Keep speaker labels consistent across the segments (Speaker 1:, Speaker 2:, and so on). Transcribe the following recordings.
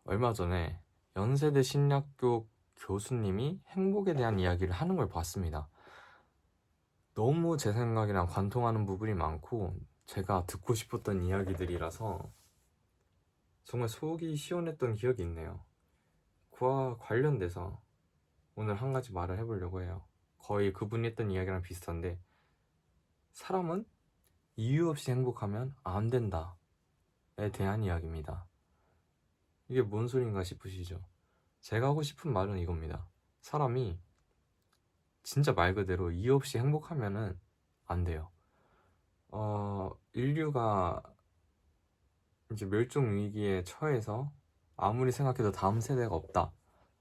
Speaker 1: 얼마 전에 연세대 심리학교 교수님이 행복에 대한 이야기를 하는 걸 봤습니다. 너무 제 생각이랑 관통하는 부분이 많고 제가 듣고 싶었던 이야기들이라서 정말 속이 시원했던 기억이 있네요. 그와 관련돼서 오늘 한 가지 말을 해보려고 해요. 거의 그분이 했던 이야기랑 비슷한데, 사람은 이유 없이 행복하면 안 된다에 대한 이야기입니다. 이게 뭔 소린가 싶으시죠? 제가 하고 싶은 말은 이겁니다. 사람이 진짜 말 그대로 이유 없이 행복하면은 안 돼요. 인류가 이제 멸종 위기에 처해서 아무리 생각해도 다음 세대가 없다.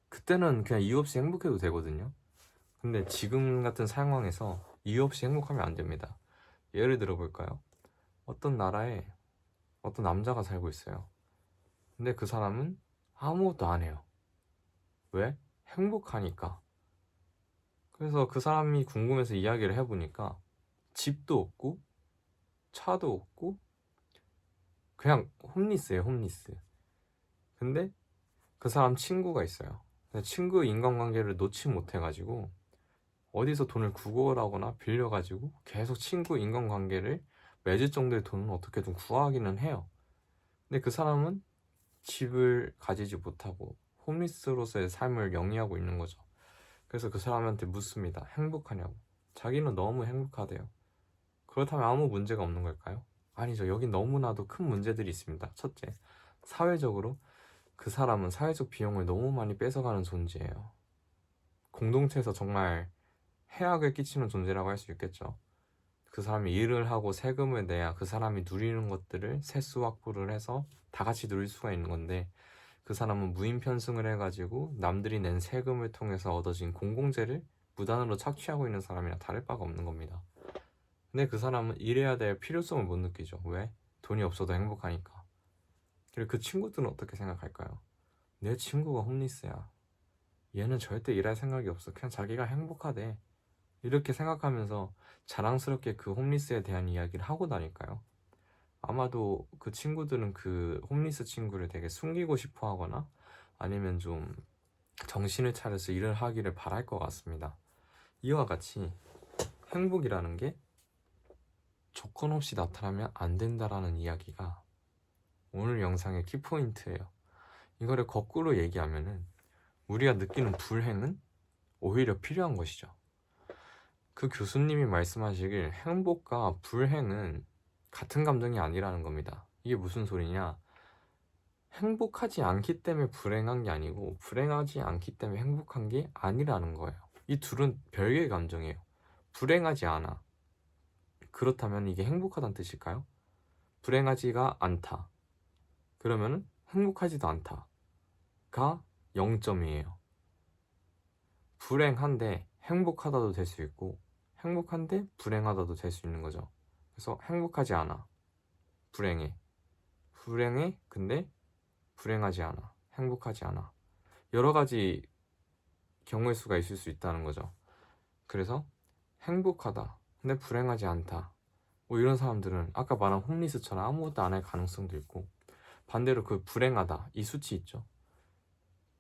Speaker 1: 그때는 그냥 이유 없이 행복해도 되거든요. 근데 지금 같은 상황에서 이유 없이 행복하면 안 됩니다. 예를 들어 볼까요? 어떤 나라에 어떤 남자가 살고 있어요. 근데 그 사람은 아무것도 안 해요. 왜? 행복하니까. 그래서 그 사람이 궁금해서 이야기를 해보니까 집도 없고 차도 없고 그냥 홈리스예요, 홈리스. 근데 그 사람 친구가 있어요. 근데 친구 인간관계를 놓지 못해가지고 어디서 돈을 구걸하거나 빌려가지고 계속 친구 인간관계를 맺을 정도의 돈은 어떻게든 구하기는 해요. 근데 그 사람은 집을 가지지 못하고 홈리스로서의 삶을 영위하고 있는 거죠. 그래서 그 사람한테 묻습니다. 행복하냐고. 자기는 너무 행복하대요. 그렇다면 아무 문제가 없는 걸까요? 아니죠. 여긴 너무나도 큰 문제들이 있습니다. 첫째, 사회적으로 그 사람은 사회적 비용을 너무 많이 뺏어가는 존재예요. 공동체에서 정말 해악을 끼치는 존재라고 할 수 있겠죠. 그 사람이 일을 하고 세금을 내야 그 사람이 누리는 것들을 세수 확보를 해서 다 같이 누릴 수가 있는 건데, 그 사람은 무인 편승을 해가지고 남들이 낸 세금을 통해서 얻어진 공공재를 무단으로 착취하고 있는 사람이랑 다를 바가 없는 겁니다. 근데 그 사람은 일해야 될 필요성을 못 느끼죠. 왜? 돈이 없어도 행복하니까. 그리고 그 친구들은 어떻게 생각할까요? 내 친구가 홈리스야. 얘는 절대 일할 생각이 없어. 그냥 자기가 행복하대. 이렇게 생각하면서 자랑스럽게 그 홈리스에 대한 이야기를 하고 다닐까요? 아마도 그 친구들은 그 홈리스 친구를 되게 숨기고 싶어 하거나 아니면 좀 정신을 차려서 일을 하기를 바랄 것 같습니다. 이와 같이 행복이라는 게 조건 없이 나타나면 안 된다라는 이야기가 오늘 영상의 키포인트예요. 이거를 거꾸로 얘기하면은 우리가 느끼는 불행은 오히려 필요한 것이죠. 그 교수님이 말씀하시길 행복과 불행은 같은 감정이 아니라는 겁니다. 이게 무슨 소리냐? 행복하지 않기 때문에 불행한 게 아니고 불행하지 않기 때문에 행복한 게 아니라는 거예요. 이 둘은 별개의 감정이에요. 불행하지 않아. 그렇다면 이게 행복하다는 뜻일까요? 불행하지가 않다. 그러면 행복하지도 않다가 0점이에요. 불행한데 행복하다도 될 수 있고 행복한데 불행하다도 될 수 있는 거죠. 그래서 행복하지 않아. 불행해. 불행해. 근데 불행하지 않아. 행복하지 않아. 여러 가지 경우의 수가 있을 수 있다는 거죠. 그래서 행복하다. 근데 불행하지 않다. 뭐 이런 사람들은 아까 말한 홈리스처럼 아무것도 안 할 가능성도 있고, 반대로 그 불행하다. 이 수치 있죠.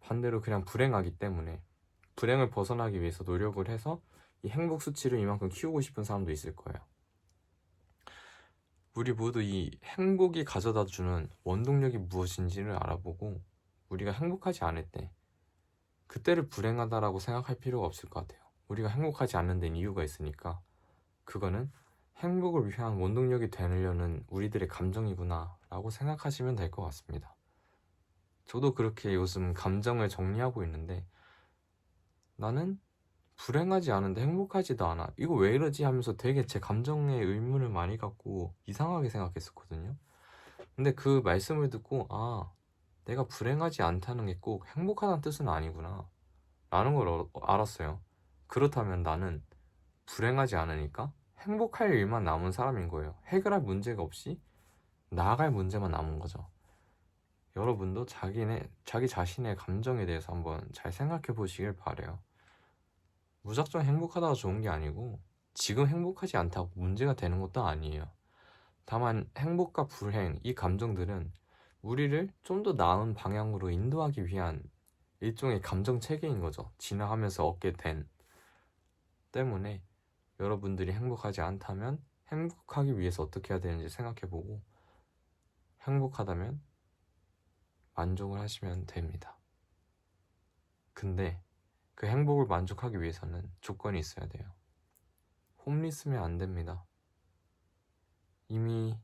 Speaker 1: 반대로 그냥 불행하기 때문에 불행을 벗어나기 위해서 노력을 해서 이 행복 수치를 이만큼 키우고 싶은 사람도 있을 거예요. 우리 모두 이 행복이 가져다 주는 원동력이 무엇인지를 알아보고 우리가 행복하지 않을 때 그때를 불행하다라고 생각할 필요가 없을 것 같아요. 우리가 행복하지 않는 데는 이유가 있으니까 그거는 행복을 위한 원동력이 되려는 우리들의 감정이구나 라고 생각하시면 될 것 같습니다. 저도 그렇게 요즘 감정을 정리하고 있는데, 나는 불행하지 않은데 행복하지도 않아. 이거 왜 이러지 하면서 되게 제 감정에 의문을 많이 갖고 이상하게 생각했었거든요. 근데 그 말씀을 듣고, 아, 내가 불행하지 않다는 게 꼭 행복하다는 뜻은 아니구나 라는 걸 알았어요. 그렇다면 나는 불행하지 않으니까 행복할 일만 남은 사람인 거예요. 해결할 문제가 없이 나아갈 문제만 남은 거죠. 여러분도 자기 자신의 감정에 대해서 한번 잘 생각해 보시길 바래요. 무작정 행복하다가 좋은 게 아니고 지금 행복하지 않다고 문제가 되는 것도 아니에요. 다만 행복과 불행, 이 감정들은 우리를 좀 더 나은 방향으로 인도하기 위한 일종의 감정 체계인 거죠. 진화하면서 얻게 된 때문에 여러분들이 행복하지 않다면 행복하기 위해서 어떻게 해야 되는지 생각해보고 행복하다면 만족을 하시면 됩니다. 근데 그 행복을 만족하기 위해서는 조건이 있어야 돼요. 홈리스면 안 됩니다. 이미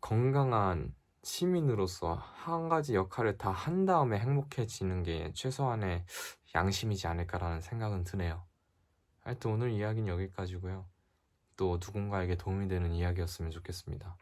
Speaker 1: 건강한 시민으로서 한 가지 역할을 다 한 다음에 행복해지는 게 최소한의 양심이지 않을까라는 생각은 드네요. 하여튼 오늘 이야기는 여기까지고요. 또 누군가에게 도움이 되는 이야기였으면 좋겠습니다.